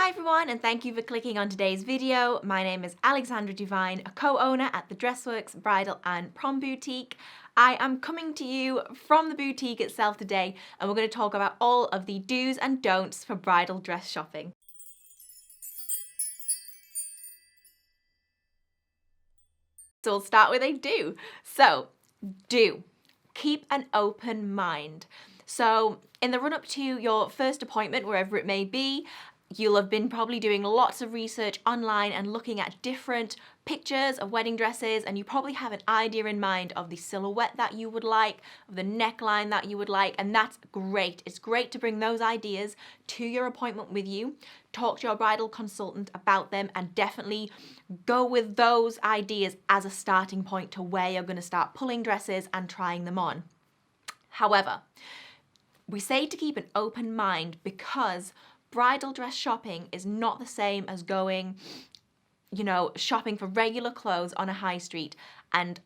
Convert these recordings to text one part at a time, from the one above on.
Hi everyone, and thank you for clicking on today's video. My name is Alexandra Devine, a co-owner at the Dressworks Bridal and Prom Boutique. I am coming to you from the boutique itself today, and we're going to talk about all of the do's and don'ts for bridal dress shopping. So we'll start with a do. So, do. Keep an open mind. So in the run-up to your first appointment, wherever it may be, you'll have been probably doing lots of research online and looking at different pictures of wedding dresses, and you probably have an idea in mind of the silhouette that you would like, of the neckline that you would like, and that's great. It's great to bring those ideas to your appointment with you, talk to your bridal consultant about them, and definitely go with those ideas as a starting point to where you're going to start pulling dresses and trying them on. However, we say to keep an open mind because bridal dress shopping is not the same as going, shopping for regular clothes on a high street. And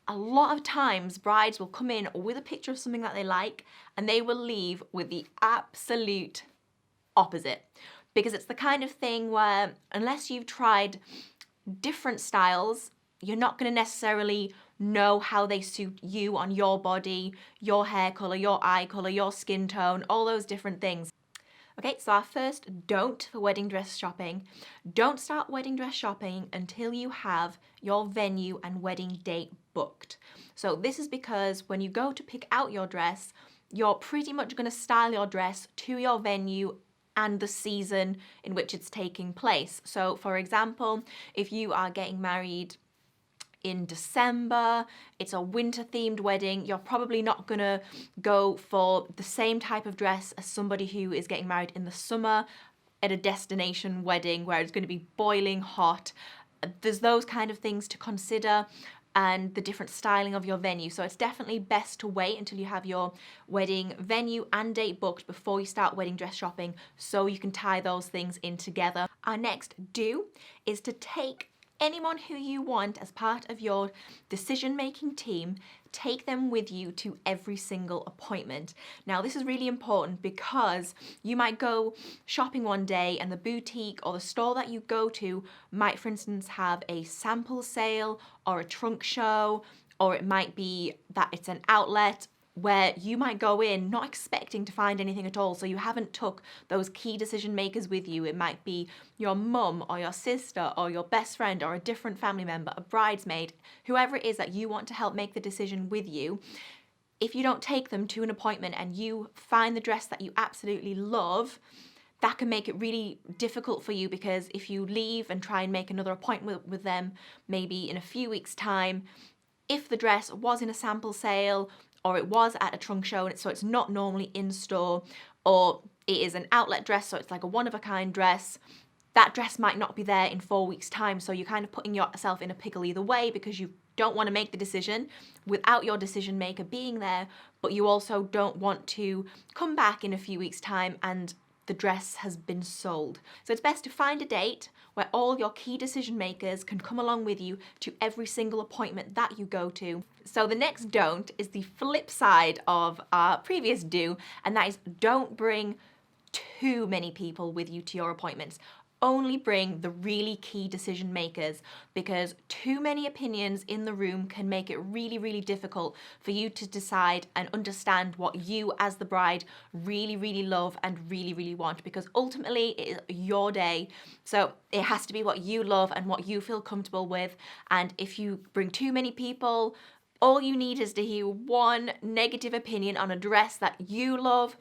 a lot of times brides will come in with a picture of something that they like and they will leave with the absolute opposite. Because it's the kind of thing where unless you've tried different styles, you're not going to necessarily know how they suit you on your body, your hair color, your eye color, your skin tone, all those different things. Okay, so our first don't for wedding dress shopping: don't start wedding dress shopping until you have your venue and wedding date booked. So this is because when you go to pick out your dress, you're pretty much going to style your dress to your venue and the season in which it's taking place. So for example, if you are getting married in December, it's a winter themed wedding, you're probably not gonna go for the same type of dress as somebody who is getting married in the summer at a destination wedding where it's going to be boiling hot. There's those kind of things to consider, and the different styling of your venue. So it's definitely best to wait until you have your wedding venue and date booked before you start wedding dress shopping, so you can tie those things in together. Our next do is to take anyone who you want as part of your decision-making team, take them with you to every single appointment. Now, this is really important because you might go shopping one day and the boutique or the store that you go to might, for instance, have a sample sale or a trunk show, or it might be that it's an outlet where you might go in not expecting to find anything at all, so you haven't took those key decision makers with you. It might be your mum or your sister or your best friend or a different family member, a bridesmaid, whoever it is that you want to help make the decision with you. If you don't take them to an appointment and you find the dress that you absolutely love, that can make it really difficult for you, because if you leave and try and make another appointment with them, maybe in a few weeks' time, if the dress was in a sample sale or it was at a trunk show, and so it's not normally in store, or it is an outlet dress, so it's like a one-of-a-kind dress, that dress might not be there in 4 weeks' time. So you're kind of putting yourself in a pickle either way, because you don't want to make the decision without your decision maker being there, but you also don't want to come back in a few weeks' time and the dress has been sold. So it's best to find a date where all your key decision makers can come along with you to every single appointment that you go to. So the next don't is the flip side of our previous do, and that is don't bring too many people with you to your appointments. Only bring the really key decision makers, because too many opinions in the room can make it really, really difficult for you to decide and understand what you as the bride really, really love and really, really want, because ultimately it is your day. So it has to be what you love and what you feel comfortable with. And if you bring too many people, all you need is to hear one negative opinion on a dress that you love,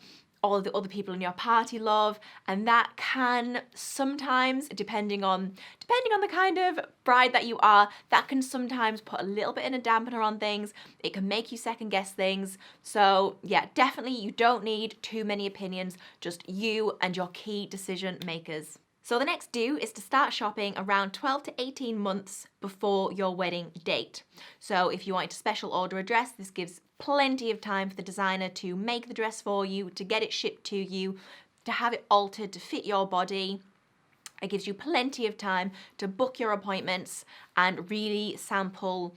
all the other people in your party love, and that can sometimes, depending on the kind of bride that you are, that can sometimes put a little bit in a dampener on things. It can make you second guess things. So yeah, definitely you don't need too many opinions, just you and your key decision makers. So the next do is to start shopping around 12 to 18 months before your wedding date. So if you want to special order a dress, this gives plenty of time for the designer to make the dress for you, to get it shipped to you, to have it altered to fit your body. It gives you plenty of time to book your appointments and really sample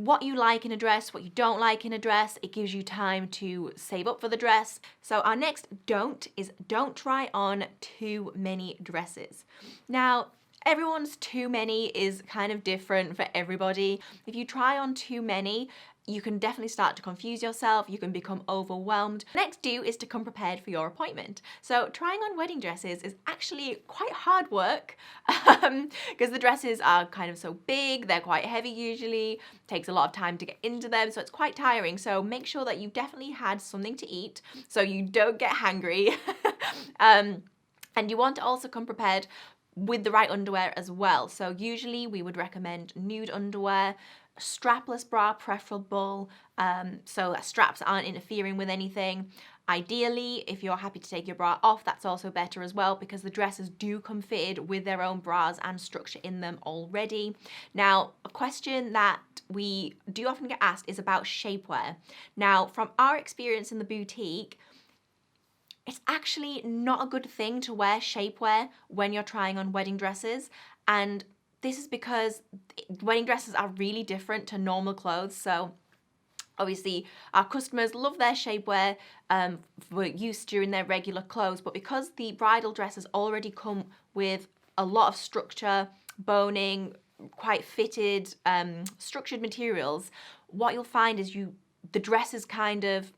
what you like in a dress, what you don't like in a dress. It gives you time to save up for the dress. So our next don't is don't try on too many dresses. Now, everyone's too many is kind of different for everybody. If you try on too many, you can definitely start to confuse yourself. You can become overwhelmed. Next do is to come prepared for your appointment. So trying on wedding dresses is actually quite hard work because the dresses are kind of so big, they're quite heavy usually, takes a lot of time to get into them, so it's quite tiring. So make sure that you've definitely had something to eat so you don't get hangry. And you want to also come prepared with the right underwear as well. So usually we would recommend nude underwear, strapless bra preferable, so that straps aren't interfering with anything. Ideally, if you're happy to take your bra off, that's also better as well, because the dresses do come fitted with their own bras and structure in them already. Now, a question that we do often get asked is about shapewear. Now, from our experience in the boutique, it's actually not a good thing to wear shapewear when you're trying on wedding dresses, and this is because wedding dresses are really different to normal clothes. So obviously our customers love their shapewear for use during their regular clothes, but because the bridal dresses already come with a lot of structure, boning, quite fitted, structured materials, what you'll find is the dresses kind of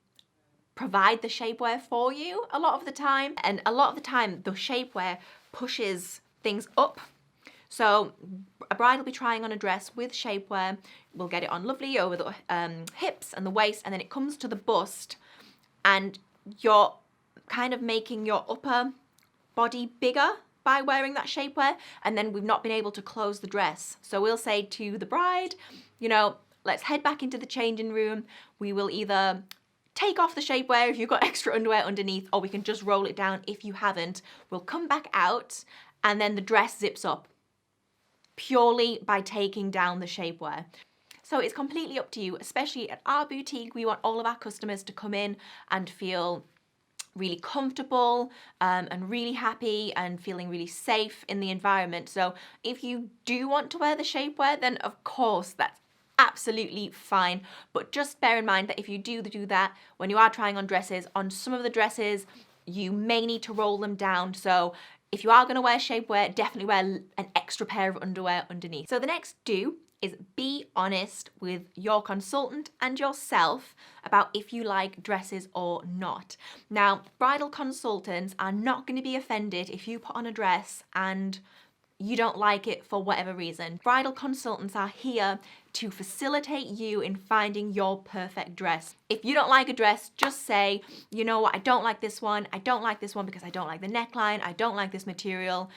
provide the shapewear for you a lot of the time, and a lot of the time the shapewear pushes things up. So a bride will be trying on a dress with shapewear. We'll get it on lovely over the hips and the waist, and then it comes to the bust, and you're kind of making your upper body bigger by wearing that shapewear, and then we've not been able to close the dress. So we'll say to the bride, you know, let's head back into the changing room. We will either take off the shapewear if you've got extra underwear underneath, or we can just roll it down if you haven't. We'll come back out, and then the dress zips up purely by taking down the shapewear. So it's completely up to you. Especially at our boutique, we want all of our customers to come in and feel really comfortable and really happy and feeling really safe in the environment. So if you do want to wear the shapewear, then of course that's absolutely fine. But just bear in mind that if you do that, when you are trying on dresses, on some of the dresses, you may need to roll them down. So if you are going to wear shapewear, definitely wear an extra pair of underwear underneath. So the next do is be honest with your consultant and yourself about if you like dresses or not. Now, bridal consultants are not going to be offended if you put on a dress and you don't like it for whatever reason. Bridal consultants are here to facilitate you in finding your perfect dress. If you don't like a dress, just say, you know what, I don't like this one. I don't like this one because I don't like the neckline. I don't like this material.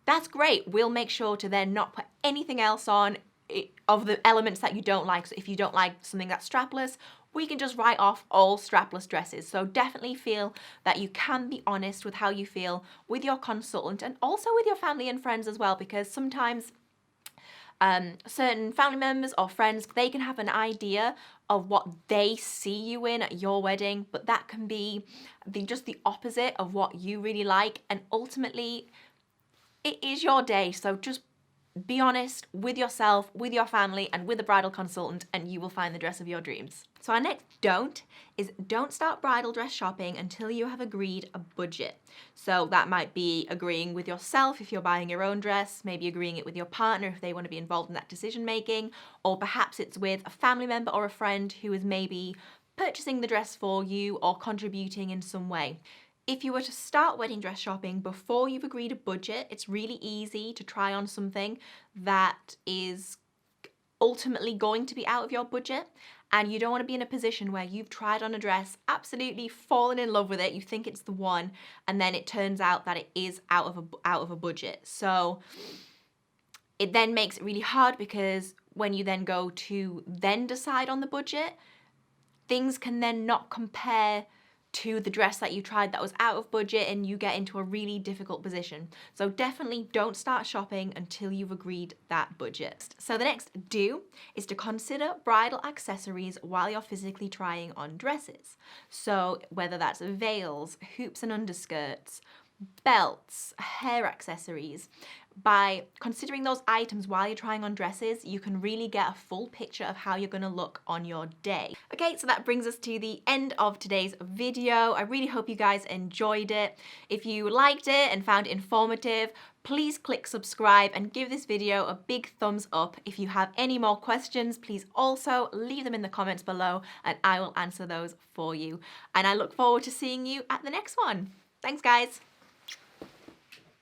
That's great. We'll make sure to then not put anything else on of the elements that you don't like. So if you don't like something that's strapless, we can just write off all strapless dresses. So definitely feel that you can be honest with how you feel with your consultant and also with your family and friends as well, because sometimes certain family members or friends, they can have an idea of what they see you in at your wedding, but that can be just the opposite of what you really like. And ultimately, it is your day. So just be honest with yourself, with your family, and with the bridal consultant, and you will find the dress of your dreams. So our next don't is don't start bridal dress shopping until you have agreed a budget. So that might be agreeing with yourself if you're buying your own dress, maybe agreeing it with your partner if they want to be involved in that decision making, or perhaps it's with a family member or a friend who is maybe purchasing the dress for you or contributing in some way. If you were to start wedding dress shopping before you've agreed a budget, it's really easy to try on something that is ultimately going to be out of your budget, and you don't want to be in a position where you've tried on a dress, absolutely fallen in love with it, you think it's the one, and then it turns out that it is out of a budget. So it then makes it really hard, because when you then go to then decide on the budget, things can then not compare to the dress that you tried that was out of budget, and you get into a really difficult position. So definitely don't start shopping until you've agreed that budget. So the next do is to consider bridal accessories while you're physically trying on dresses. So whether that's veils, hoops and underskirts, belts, hair accessories. By considering those items while you're trying on dresses, you can really get a full picture of how you're gonna look on your day. Okay, so that brings us to the end of today's video. I really hope you guys enjoyed it. If you liked it and found it informative, please click subscribe and give this video a big thumbs up. If you have any more questions, please also leave them in the comments below and I will answer those for you. And I look forward to seeing you at the next one. Thanks, guys.